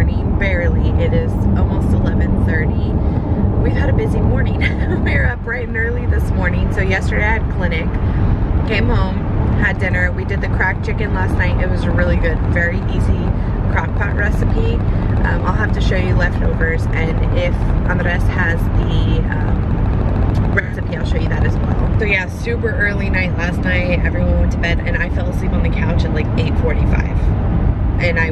morning, barely. It is almost 11:30. We've had a busy morning. We were up bright and early this morning. So yesterday I had clinic, came home, had dinner. We did the cracked chicken last night. It was really good, very easy crock pot recipe. I'll have to show you leftovers, and if Andres has the recipe, I'll show you that as well. So yeah, super early night last night. Everyone went to bed and I fell asleep on the couch at like 8:45, and I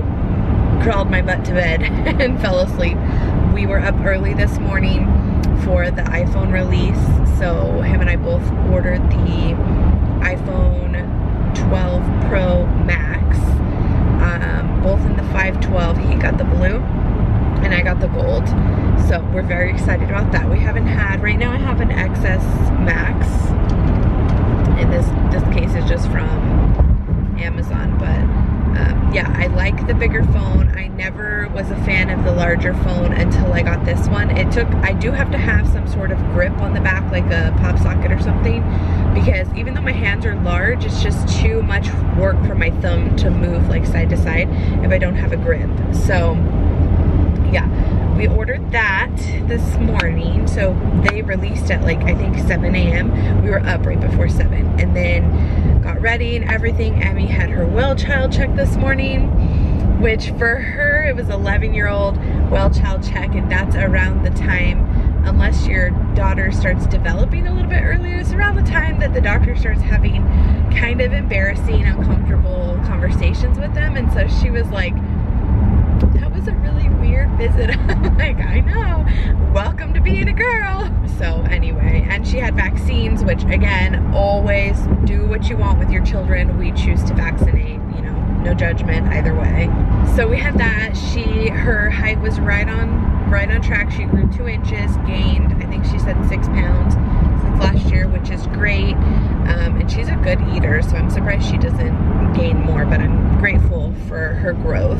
crawled my butt to bed and fell asleep. We were up early this morning for the iPhone release, so him and I both ordered the iPhone 12 Pro Max, both in the 512. He got the blue and I got the gold, so we're very excited about that. We haven't had, right now I have an XS Max, and this case is just from Amazon, but yeah, I like the bigger phone. I never was a fan of the larger phone until I got this one. I do have to have some sort of grip on the back, like a pop socket or something, because even though my hands are large, it's just too much work for my thumb to move like side to side if I don't have a grip. So yeah, we ordered that this morning. So they released at like, I think 7 a.m. We were up right before 7, and then got ready and everything. Emmy had her well child check this morning, which for her, it was 11-year-old well child check, and that's around the time, unless your daughter starts developing a little bit earlier, it's around the time that the doctor starts having kind of embarrassing, uncomfortable conversations with them. And so she was like, that was a really weird visit. I'm like, I know, welcome to being a girl. So anyway, and she had vaccines, which again, always do what you want with your children. We choose to vaccinate, you know, no judgment either way. So we had that. Her height was right on track. She grew 2 inches, gained, I think she said 6 pounds since last year, which is great. And she's a good eater, so I'm surprised she doesn't gain more, but I'm grateful for her growth.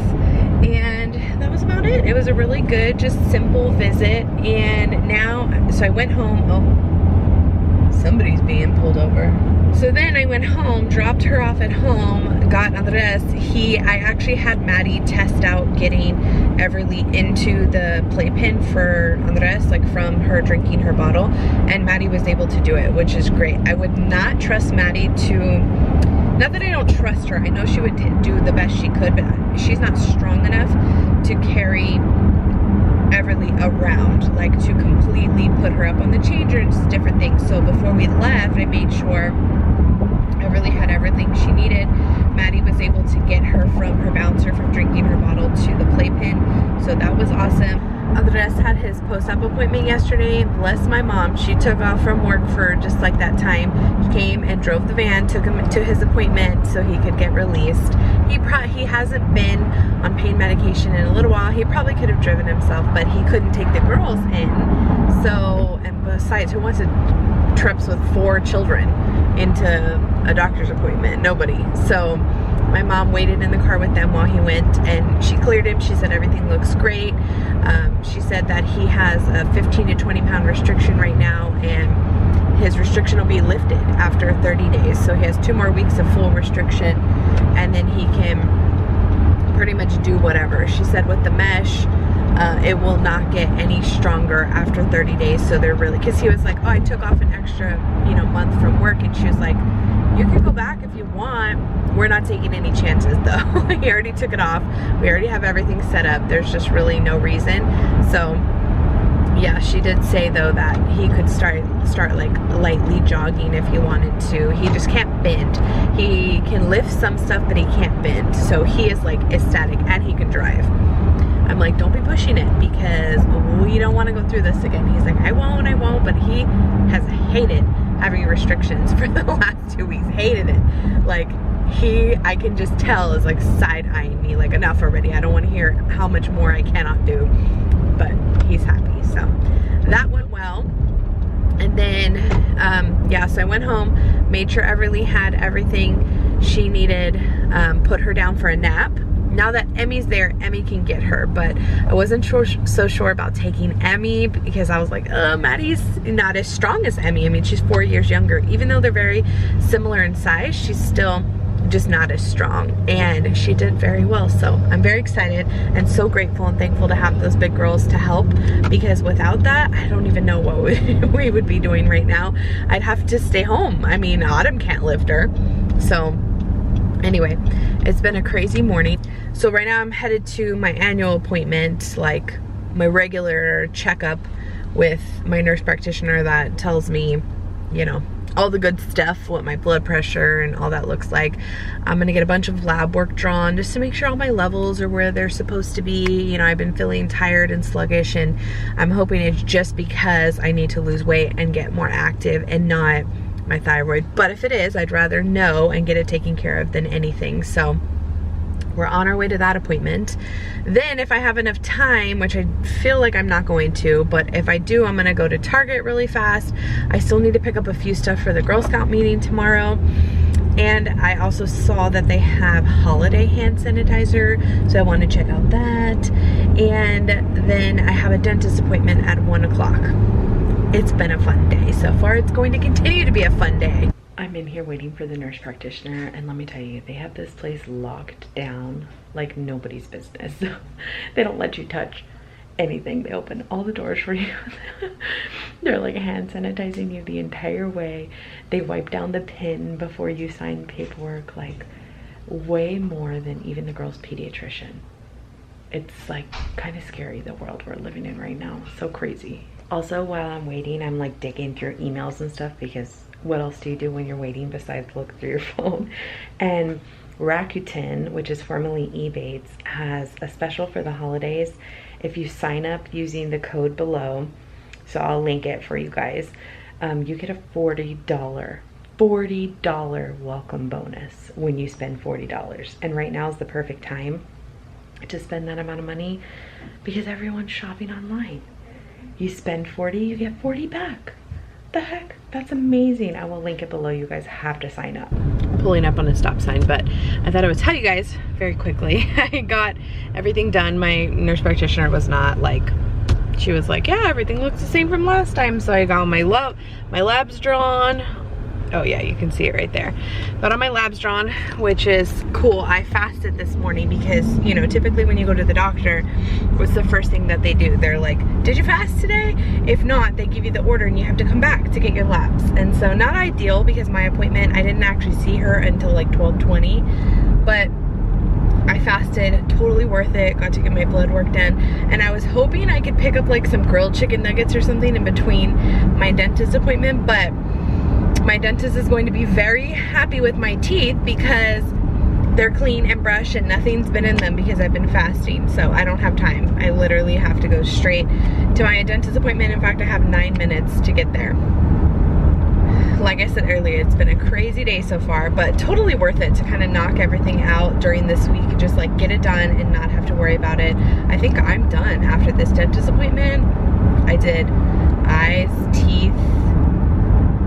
And that was about it. It was a really good, just simple visit. And now, so I went home. Oh, somebody's being pulled over. So then I went home, dropped her off at home, got Andres. I actually had Maddie test out getting Everly into the playpen for Andres, like from her drinking her bottle, and Maddie was able to do it, which is great. I would not trust Maddie to, not that I don't trust her, I know she would do the best she could, but she's not strong enough to carry Everly around, like to completely put her up on the changer and just different things. So before we left, I made sure Everly had everything she needed. Maddie was able to get her from her bouncer from drinking her bottle to the playpen, so that was awesome. Andres had his post-op appointment yesterday. Bless my mom, she took off from work for just like that time. He came and drove the van, took him to his appointment so he could get released. He hasn't been on pain medication in a little while. He probably could have driven himself, but he couldn't take the girls in. So, and besides, who wants to trips with 4 children into a doctor's appointment? Nobody. So my mom waited in the car with them while he went, and she cleared him. She said everything looks great. She said that he has a 15 to 20 pound restriction right now, and his restriction will be lifted after 30 days. So he has 2 more weeks of full restriction, and then he can pretty much do whatever. She said with the mesh, it will not get any stronger after 30 days. So they're really, because he was like, oh, I took off an extra, you know, month from work, and she was like, you can go back if you want. We're not taking any chances though. He already took it off. We already have everything set up. There's just really no reason. So yeah, she did say though that he could start like lightly jogging if he wanted to. He just can't bend. He can lift some stuff, but he can't bend. So he is like ecstatic, and he can drive. I'm like, don't be pushing it, because we don't want to go through this again. He's like, I won't, but he has hated having restrictions for the last 2 weeks. Hated it. Like, I can just tell, is like side-eyeing me, like, enough already. I don't want to hear how much more I cannot do. But he's happy, so that went well. And then yeah, so I went home, made sure Everly had everything she needed, put her down for a nap. Now that Emmy's there, Emmy can get her, but I wasn't so sure about taking Emmy, because I was like, Maddie's not as strong as Emmy. I mean, she's 4 years younger. Even though they're very similar in size, she's still just not as strong, and she did very well. So I'm very excited and so grateful and thankful to have those big girls to help, because without that, I don't even know what we would be doing right now. I'd have to stay home. I mean, Autumn can't lift her. So anyway, it's been a crazy morning. So right now I'm headed to my annual appointment, like my regular checkup with my nurse practitioner that tells me, you know, all the good stuff, what my blood pressure and all that looks like. I'm gonna get a bunch of lab work drawn just to make sure all my levels are where they're supposed to be. You know, I've been feeling tired and sluggish, and I'm hoping it's just because I need to lose weight and get more active and not my thyroid. But if it is, I'd rather know and get it taken care of than anything. So we're on our way to that appointment. Then if I have enough time, which I feel like I'm not going to, but if I do, I'm gonna go to Target really fast. I still need to pick up a few stuff for the Girl Scout meeting tomorrow. And I also saw that they have holiday hand sanitizer, so I want to check out that. And then I have a dentist appointment at 1 o'clock. It's been a fun day so far. It's going to continue to be a fun day. I'm in here waiting for the nurse practitioner, and let me tell you, they have this place locked down like nobody's business. They don't let you touch anything. They open all the doors for you. They're like hand sanitizing you the entire way. They wipe down the pin before you sign paperwork, like way more than even the girl's pediatrician. It's like kind of scary, the world we're living in right now. So crazy. Also, while I'm waiting, I'm like digging through emails and stuff, because what else do you do when you're waiting besides look through your phone? And Rakuten, which is formerly Ebates, has a special for the holidays. If you sign up using the code below, so I'll link it for you guys, you get a $40 welcome bonus when you spend $40. And right now is the perfect time to spend that amount of money, because everyone's shopping online. You spend 40, you get 40 back. The heck, that's amazing. I will link it below. You guys have to sign up. Pulling up on a stop sign, but I thought I would tell you guys very quickly. I got everything done. My nurse practitioner was not like, she was like, yeah, everything looks the same from last time. So I got my labs drawn. Oh yeah, you can see it right there. Got all my labs drawn, which is cool. I fasted this morning because, you know, typically when you go to the doctor, what's the first thing that they do? They're like, did you fast today? If not, they give you the order and you have to come back to get your labs. And so not ideal, because my appointment, I didn't actually see her until like 12:20, but I fasted, totally worth it, got to get my blood work done. And I was hoping I could pick up like some grilled chicken nuggets or something in between my dentist appointment, but my dentist is going to be very happy with my teeth because they're clean and brushed and nothing's been in them because I've been fasting. So I don't have time. I literally have to go straight to my dentist appointment. In fact, I have 9 minutes to get there. Like I said earlier, it's been a crazy day so far, but totally worth it to kind of knock everything out during this week. Just like get it done and not have to worry about it. I think I'm done after this dentist appointment. I did eyes, teeth,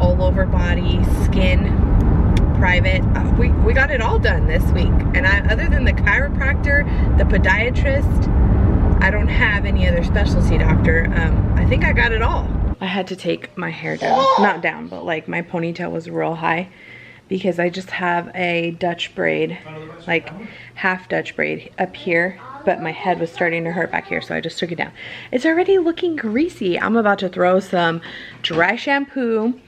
all over body, skin, private. We got it all done this week. And other than the chiropractor, the podiatrist, I don't have any other specialty doctor. I think I got it all. I had to take my hair down. Not down, but like my ponytail was real high because I just have a Dutch braid, like half Dutch braid up here, but my head was starting to hurt back here, so I just took it down. It's already looking greasy. I'm about to throw some dry shampoo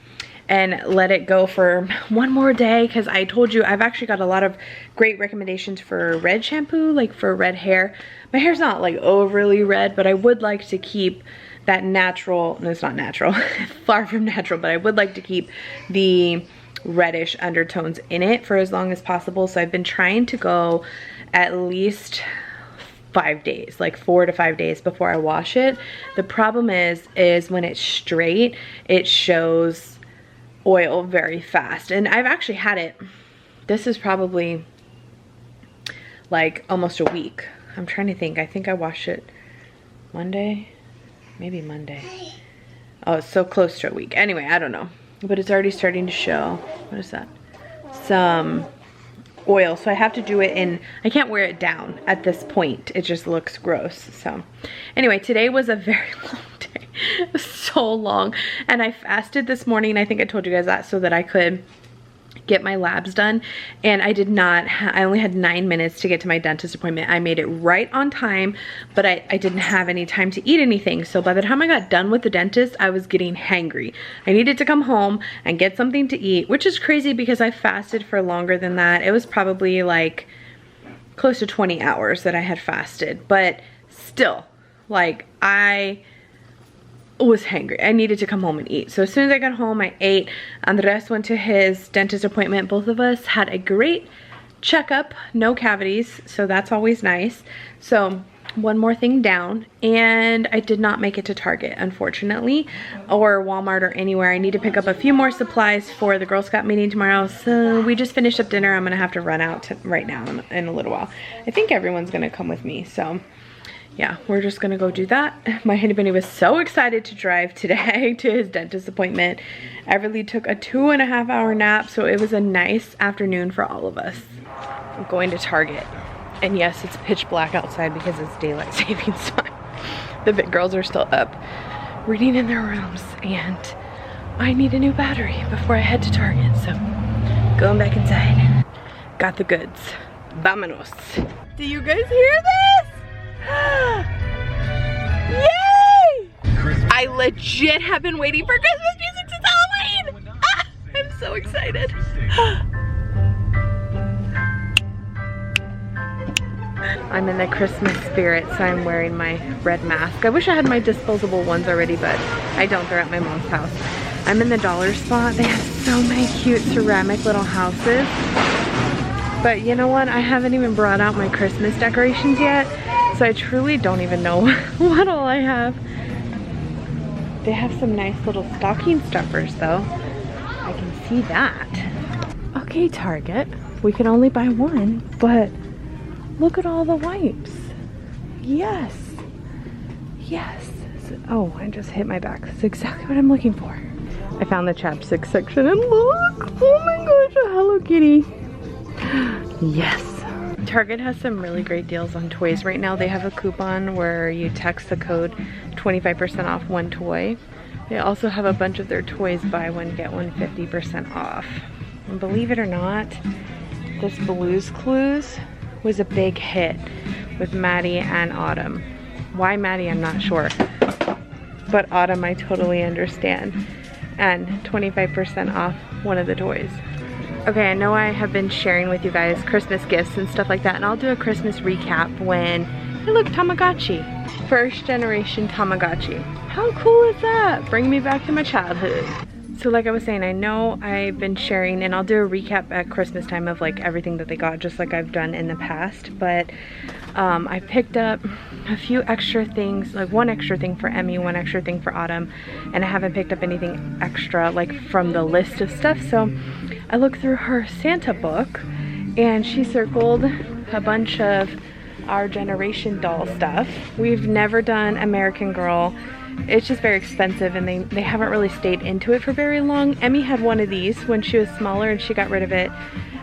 and let it go for one more day, because I told you I've actually got a lot of great recommendations for red shampoo, like for red hair. My hair's not like overly red, but I would like to keep that natural, no, it's not natural, far from natural, but I would like to keep the reddish undertones in it for as long as possible. So I've been trying to go at least 5 days, like 4 to 5 days before I wash it. The problem is when it's straight, it shows oil very fast. And I've actually had it, this is probably like almost a week. I'm trying to think. I think I washed it Monday, maybe Monday. Oh, it's so close to a week. Anyway, I don't know, but it's already starting to show, what is that? Some oil. So I have to do it in, I can't wear it down at this point. It just looks gross. So anyway, today was a very long day. It was so long, and I fasted this morning. I think I told you guys that, so that I could get my labs done, and I did not, I only had 9 minutes to get to my dentist appointment. I made it right on time, but I didn't have any time to eat anything. So by the time I got done with the dentist, I was getting hangry. I needed to come home and get something to eat, which is crazy because I fasted for longer than that. It was probably like close to 20 hours that I had fasted, but still, like, I was hangry. I needed to come home and eat. So as soon as I got home, I ate. Andres went to his dentist appointment. Both of us had a great checkup, no cavities, so that's always nice. So one more thing down, and I did not make it to Target, unfortunately, or Walmart or anywhere. I need to pick up a few more supplies for the Girl Scout meeting tomorrow. So we just finished up dinner. I'm gonna have to run out right now in a little while. I think everyone's gonna come with me, so yeah, we're just gonna go do that. My honey bunny was so excited to drive today to his dentist appointment. Everly took a 2.5 hour nap, so it was a nice afternoon for all of us. I'm going to Target. And yes, it's pitch black outside because it's daylight savings time. The big girls are still up reading in their rooms, and I need a new battery before I head to Target, so going back inside. Got the goods. Vámonos. Do you guys hear this? Yay! I legit have been waiting for Christmas music since Halloween! Ah, I'm so excited. I'm in the Christmas spirit, so I'm wearing my red mask. I wish I had my disposable ones already, but I don't. They're at my mom's house. I'm in the dollar spot. They have so many cute ceramic little houses. But you know what? I haven't even brought out my Christmas decorations yet. So I truly don't even know what all I have. They have some nice little stocking stuffers though. I can see that. Okay, Target. We can only buy one, but look at all the wipes. Yes. Yes. Oh, I just hit my back. That's exactly what I'm looking for. I found the chapstick section and look! Oh my gosh, a Hello Kitty. Yes. Target has some really great deals on toys right now. They have a coupon where you text the code 25% off one toy. They also have a bunch of their toys, buy one, get one 50% off. And believe it or not, this Blue's Clues was a big hit with Maddie and Autumn. Why Maddie, I'm not sure. But Autumn, I totally understand. And 25% off one of the toys. Okay, I know I have been sharing with you guys Christmas gifts and stuff like that, and I'll do a Christmas recap when, hey look, Tamagotchi. First generation Tamagotchi. How cool is that? Bring me back to my childhood. So like I was saying, I know I've been sharing, and I'll do a recap at Christmas time of like everything that they got, just like I've done in the past, but I picked up a few extra things, like one extra thing for Emmy, one extra thing for Autumn, and I haven't picked up anything extra like from the list of stuff. So I looked through her Santa book and she circled a bunch of our generation doll stuff. We've never done American Girl. It's just very expensive, and they haven't really stayed into it for very long. Emmy had one of these when she was smaller and she got rid of it.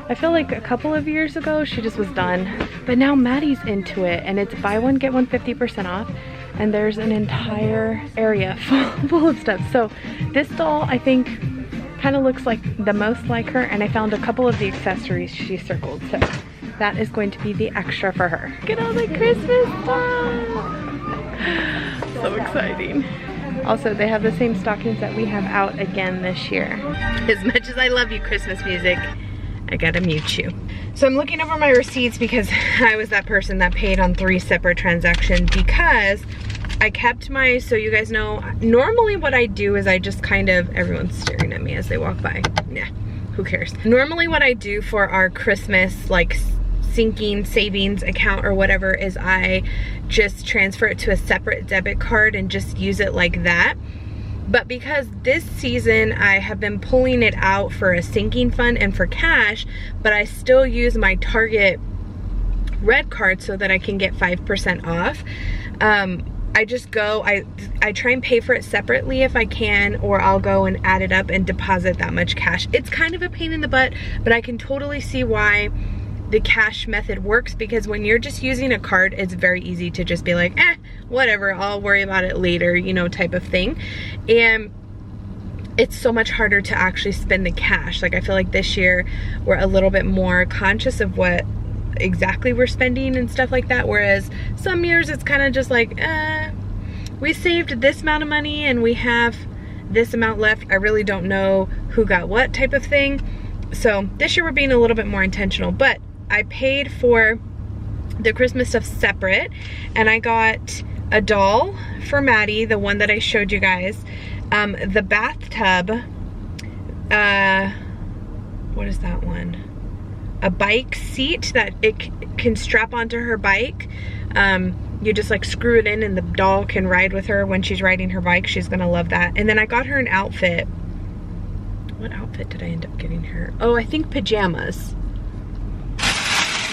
I feel like a couple of years ago she just was done, but now Maddie's into it, and it's buy one get one 50% off, and there's an entire area full of stuff. So this doll I think kind of looks like the most like her, and I found a couple of the accessories she circled, so that is going to be the extra for her. Look at all the Christmas stuff! So exciting. Also, they have the same stockings that we have out again this year. As much as I love you, Christmas music, I gotta mute you. So I'm looking over my receipts because I was that person that paid on 3 separate transactions, because I kept my, so you guys know, normally what I do is I just kind of, everyone's staring at me as they walk by. Nah, who cares? Normally what I do for our Christmas, like, sinking savings account or whatever, is I just transfer it to a separate debit card and just use it like that. But because this season I have been pulling it out for a sinking fund and for cash, but I still use my Target red card so that I can get 5% off. I just go, I try and pay for it separately if I can, or I'll go and add it up and deposit that much cash. It's kind of a pain in the butt, but I can totally see why the cash method works, because when you're just using a card, it's very easy to just be like, whatever, I'll worry about it later, you know, type of thing. And it's so much harder to actually spend the cash. Like I feel like this year we're a little bit more conscious of what exactly we're spending and stuff like that, whereas some years it's kind of just like, we saved this amount of money and we have this amount left. I really don't know who got what type of thing. So this year we're being a little bit more intentional, but I paid for the Christmas stuff separate, and I got a doll for Maddie, the one that I showed you guys. The bathtub, what is that one? A bike seat that it can strap onto her bike. You just like screw it in and the doll can ride with her when she's riding her bike. She's gonna love that. And then I got her an outfit. What outfit did I end up getting her? Oh, I think pajamas. Is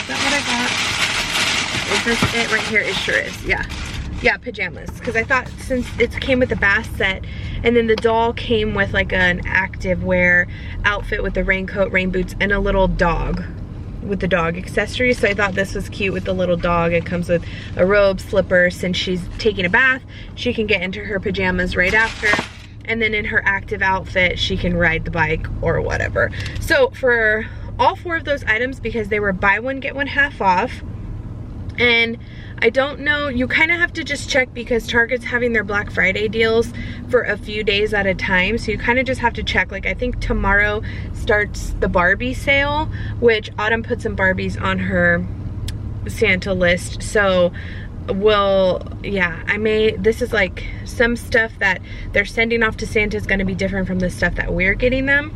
that what I got? Is this it right here? It sure is, yeah. Yeah, pajamas. Because I thought since it came with the bath set, and then the doll came with like an active wear outfit with the raincoat, rain boots, and a little dog with the dog accessories. So I thought this was cute with the little dog. It comes with a robe, slippers. Since she's taking a bath, she can get into her pajamas right after. And then in her active outfit, she can ride the bike or whatever. So for all 4 of those items, because they were buy one, get one half off, and I don't know, you kind of have to just check because Target's having their Black Friday deals for a few days at a time. So you kind of just have to check. Like I think tomorrow starts the Barbie sale, which Autumn put some Barbies on her Santa list. So yeah, this is like some stuff that they're sending off to Santa is going to be different from the stuff that we're getting them.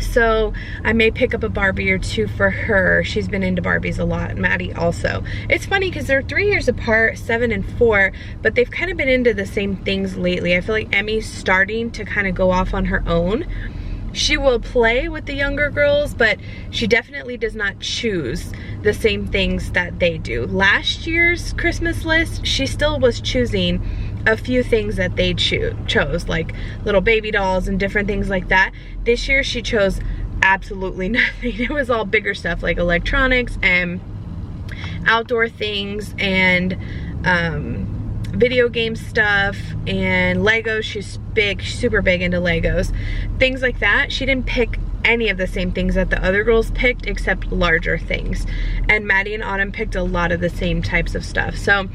So I may pick up a Barbie or 2 for her. She's been into Barbies a lot. Maddie also. It's funny because they're 3 years apart, 7 and 4, but they've kind of been into the same things lately. I feel like Emmy's starting to kind of go off on her own. She will play with the younger girls, but she definitely does not choose the same things that they do. Last year's Christmas list, she still was choosing a few things that they chose, like little baby dolls and different things like that. This year she chose absolutely nothing. It was all bigger stuff like electronics and outdoor things and video game stuff and Legos. She's big, super big into Legos. Things like that. She didn't pick any of the same things that the other girls picked except larger things. And Maddie and Autumn picked a lot of the same types of stuff. So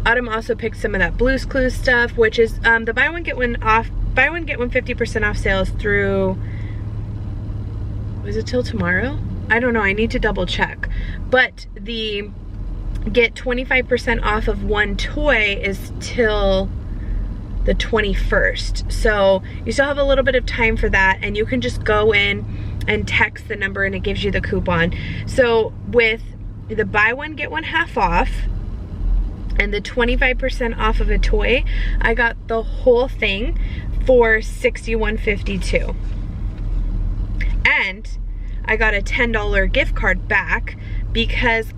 Autumn also picked some of that Blue's Clues stuff, which is the buy one get one 50% off sales through, was it till tomorrow? I don't know, I need to double check. But the get 25% off of one toy is till the 21st. So you still have a little bit of time for that, and you can just go in and text the number and it gives you the coupon. So with the buy one get one half off and the 25% off of a toy, I got the whole thing for $61.52. And I got a $10 gift card back because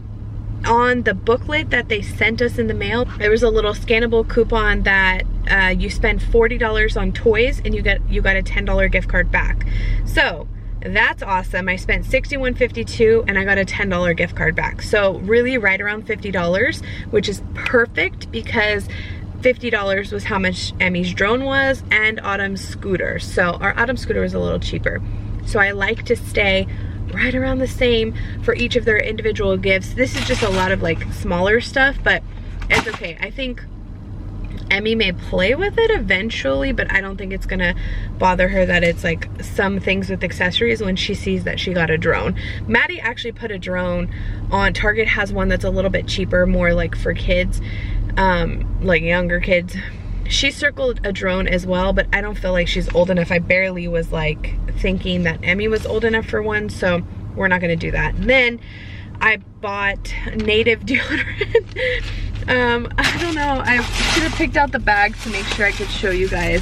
on the booklet that they sent us in the mail, there was a little scannable coupon that you spend $40 on toys and you got a $10 gift card back. So that's awesome. I spent $61.52 and I got a $10 gift card back. So really right around $50, which is perfect because $50 was how much Emmy's drone was and Autumn's scooter. So our Autumn scooter was a little cheaper. So I like to stay right around the same for each of their individual gifts. This is just a lot of like smaller stuff, but it's okay. I think Emmy may play with it eventually, but I don't think it's gonna bother her that it's like some things with accessories when she sees that she got a drone. Maddie actually put a drone on. Target has one that's a little bit cheaper, more like for kids, like younger kids. She circled a drone as well, but I don't feel like she's old enough. I barely was like thinking that Emmy was old enough for one, so we're not gonna do that. And then I bought native deodorant. I don't know, I should have picked out the bag to make sure I could show you guys.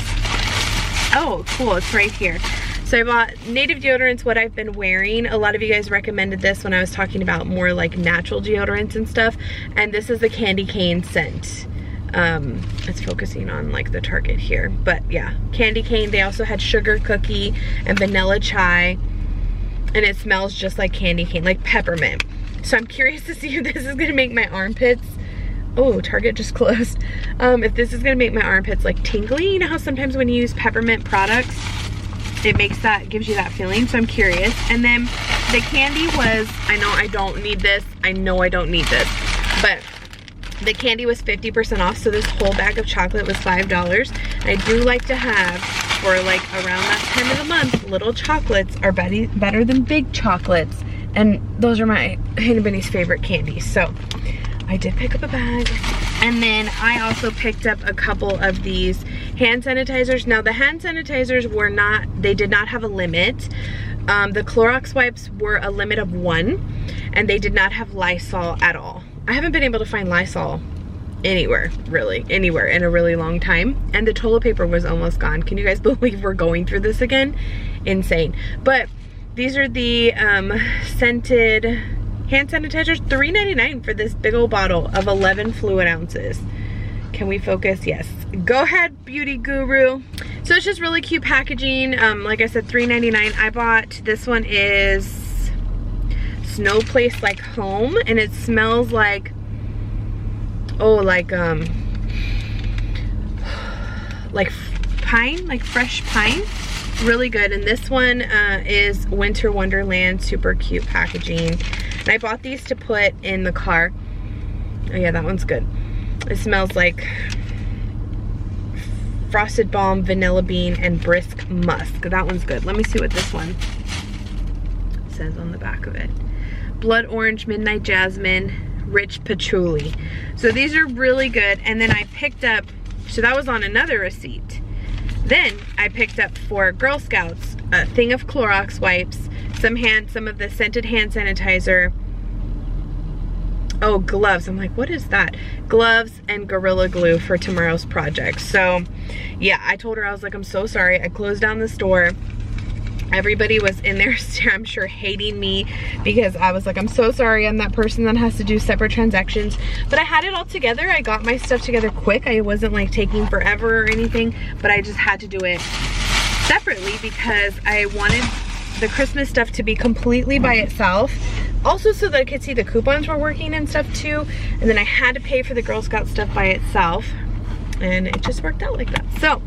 Oh, cool, it's right here. So I bought native deodorants, what I've been wearing. A lot of you guys recommended this when I was talking about more like natural deodorants and stuff. And this is the candy cane scent. It's focusing on like the Target here, but yeah, candy cane. They also had sugar cookie and vanilla chai, and it smells just like candy cane, like peppermint. So I'm curious to see if this is gonna make my armpits, oh, Target just closed, if this is gonna make my armpits like tingly. You know how sometimes when you use peppermint products it gives you that feeling, so I'm curious. And then the candy was, I know I don't need this, but the candy was 50% off, so this whole bag of chocolate was $5. I do like to have, for like around that time of the month, little chocolates are better than big chocolates, and those are my Henny Benny's favorite candies. So I did pick up a bag. And then I also picked up a couple of these hand sanitizers. Now the hand sanitizers they did not have a limit. The Clorox wipes were a limit of 1, and they did not have Lysol at all. I haven't been able to find Lysol anywhere in a really long time. And the toilet paper was almost gone. Can you guys believe we're going through this again? Insane. But these are the scented hand sanitizers, $3.99 for this big old bottle of 11 fluid ounces. Can we focus? Yes. Go ahead, beauty guru. So it's just really cute packaging. Like I said, $3.99. I bought, this one is Snow Place Like Home, and it smells like, pine, like fresh pine. Really good. And this one is Winter Wonderland, super cute packaging. And I bought these to put in the car. Oh yeah, that one's good. It smells like Frosted Balm, Vanilla Bean, and Brisk Musk. That one's good. Let me see what this one says on the back of it. Blood Orange, Midnight Jasmine, Rich Patchouli. So these are really good. And then I picked up, so that was on another receipt. Then I picked up for Girl Scouts a thing of Clorox wipes, some of the scented hand sanitizer. Oh, gloves. I'm like, what is that? Gloves and Gorilla Glue for tomorrow's project. So yeah, I told her, I was like, I'm so sorry. I closed down the store. Everybody was in there, I'm sure, hating me because I was like, I'm so sorry, I'm that person that has to do separate transactions. But I had it all together. I got my stuff together quick. I wasn't like taking forever or anything, but I just had to do it separately because I wanted the Christmas stuff to be completely by itself. Also so that I could see the coupons were working and stuff too. And then I had to pay for the Girl Scout stuff by itself. And it just worked out like that. So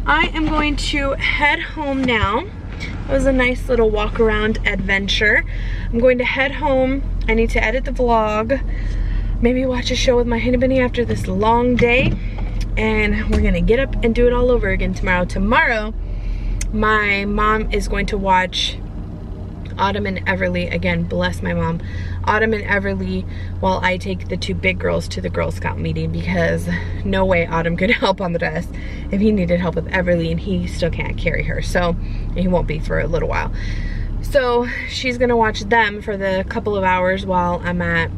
I am going to head home now. It was a nice little walk around adventure. I'm going to head home. I need to edit the vlog. Maybe watch a show with my Henny Benny after this long day. And we're gonna get up and do it all over again tomorrow. Tomorrow, my mom is going to watch Autumn and Everly, again, bless my mom, Autumn and Everly, while I take the 2 big girls to the Girl Scout meeting, because no way Autumn could help on the dress if he needed help with Everly and he still can't carry her, so he won't be for a little while. So she's gonna watch them for the couple of hours while I'm at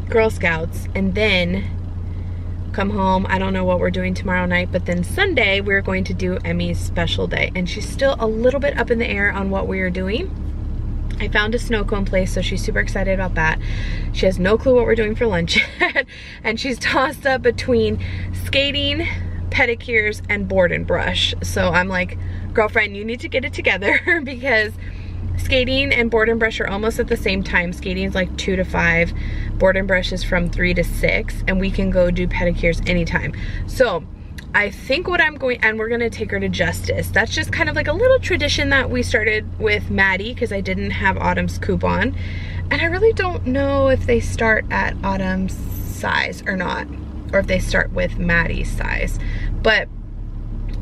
Girl Scouts, and then come home. I don't know what we're doing tomorrow night, but then Sunday we're going to do Emmy's special day, and she's still a little bit up in the air on what we are doing. I found a snow cone place, so she's super excited about that. She has no clue what we're doing for lunch yet, and she's tossed up between skating, pedicures, and board and brush. So I'm like, girlfriend, you need to get it together because skating and board and brush are almost at the same time. Skating is like 2 to 5, board and brush is from 3 to 6, and we can go do pedicures anytime. So I think what I'm going, and we're gonna take her to Justice. That's just kind of like a little tradition that we started with Maddie because I didn't have Autumn's coupon. And I really don't know if they start at Autumn's size or not, or if they start with Maddie's size. But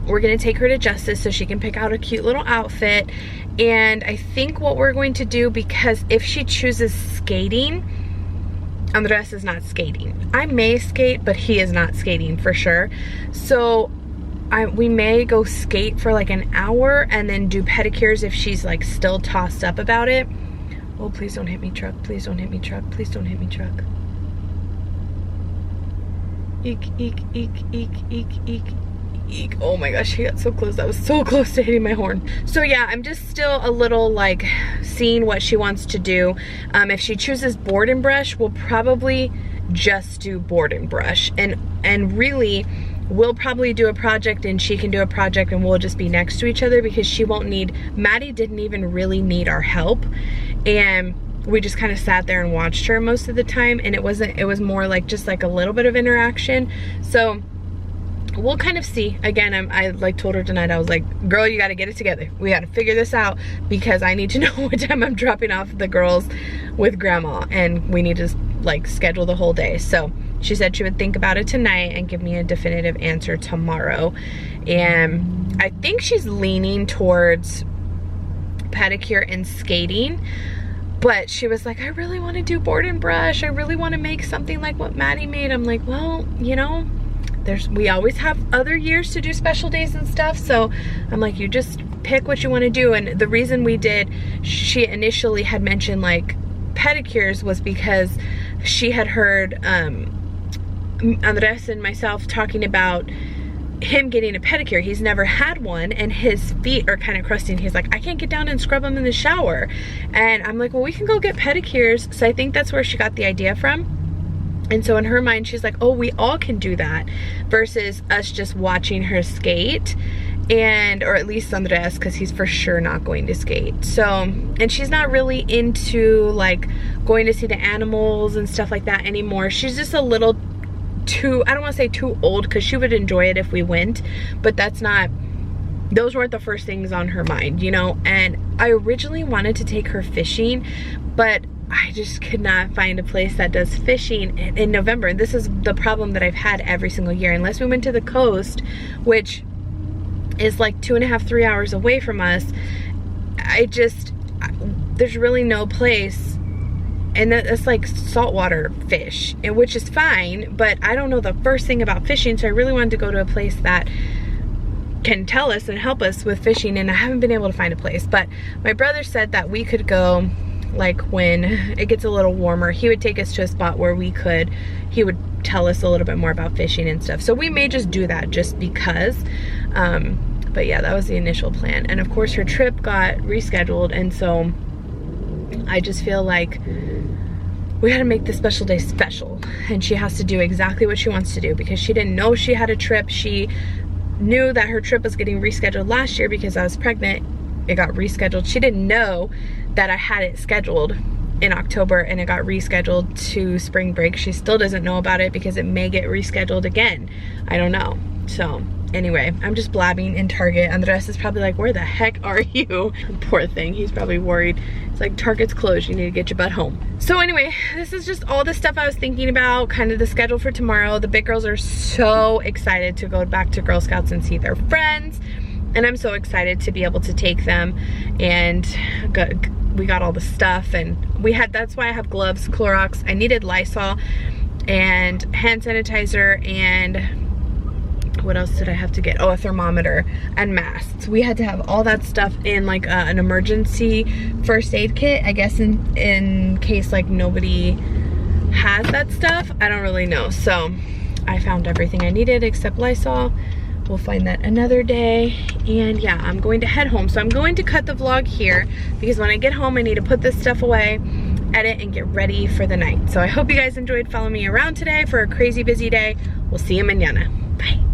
we're gonna take her to Justice so she can pick out a cute little outfit. And I think what we're going to do, because if she chooses skating, Andres is not skating. I may skate, but he is not skating for sure. So we may go skate for like an hour and then do pedicures if she's like still tossed up about it. Oh, please don't hit me, truck. Please don't hit me, truck. Please don't hit me, truck. Eek, eek, eek, eek, eek, eek. Eek. Oh my gosh, he got so close. That was so close to hitting my horn. So yeah, I'm just still a little like seeing what she wants to do. If she chooses board and brush, we'll probably just do board and brush. And really, we'll probably do a project and she can do a project and we'll just be next to each other because she won't need, Maddie didn't even really need our help. And we just kind of sat there and watched her most of the time. And it was more like just like a little bit of interaction. So we'll kind of see. Again, I like told her tonight, I was like, girl, you got to get it together. We got to figure this out because I need to know what time I'm dropping off the girls with grandma, and we need to like schedule the whole day. So she said she would think about it tonight and give me a definitive answer tomorrow. And I think she's leaning towards pedicure and skating, but she was like, I really want to do board and brush. I really want to make something like what Maddie made. I'm like, well, you know, we always have other years to do special days and stuff. So I'm like, you just pick what you want to do. And the reason we did, she initially had mentioned like pedicures was because she had heard Andres and myself talking about him getting a pedicure. He's never had one and his feet are kind of crusty, and he's like, I can't get down and scrub them in the shower. And I'm like, well, we can go get pedicures. So I think that's where she got the idea from. And so in her mind, she's like, oh, we all can do that, versus us just watching her skate. And, or at least Andres, because he's for sure not going to skate. So, and she's not really into like going to see the animals and stuff like that anymore. She's just a little too, I don't want to say too old, because she would enjoy it if we went, but that's not, those weren't the first things on her mind, you know. And I originally wanted to take her fishing, but I just could not find a place that does fishing in November. This is the problem that I've had every single year. Unless we went to the coast, which is like 2.5, 3 hours away from us, there's really no place. And that's like saltwater fish, and which is fine, but I don't know the first thing about fishing, so I really wanted to go to a place that can tell us and help us with fishing, and I haven't been able to find a place. But my brother said that we could go like when it gets a little warmer. He would take us to a spot where he would tell us a little bit more about fishing and stuff. So we may just do that just because. But yeah, that was the initial plan. And of course her trip got rescheduled, and so I just feel like we gotta make this special day special, and she has to do exactly what she wants to do, because she didn't know she had a trip. She knew that her trip was getting rescheduled last year because I was pregnant. It got rescheduled. She didn't know that I had it scheduled in October and it got rescheduled to spring break. She still doesn't know about it because it may get rescheduled again. I don't know. So anyway, I'm just blabbing in Target. Andres is probably like, where the heck are you? Poor thing, he's probably worried. It's like, Target's closed, you need to get your butt home. So anyway, this is just all the stuff I was thinking about, kind of the schedule for tomorrow. The big girls are so excited to go back to Girl Scouts and see their friends. And I'm so excited to be able to take them. And we got all the stuff, and that's why I have gloves, Clorox. I needed Lysol and hand sanitizer, and what else did I have to get? Oh, a thermometer and masks. We had to have all that stuff in like an emergency first aid kit, I guess, in case like nobody has that stuff. I don't really know. So I found everything I needed except Lysol. We'll find that another day. And yeah, I'm going to head home. So I'm going to cut the vlog here because when I get home, I need to put this stuff away, edit, and get ready for the night. So I hope you guys enjoyed following me around today for a crazy busy day. We'll see you mañana. Bye.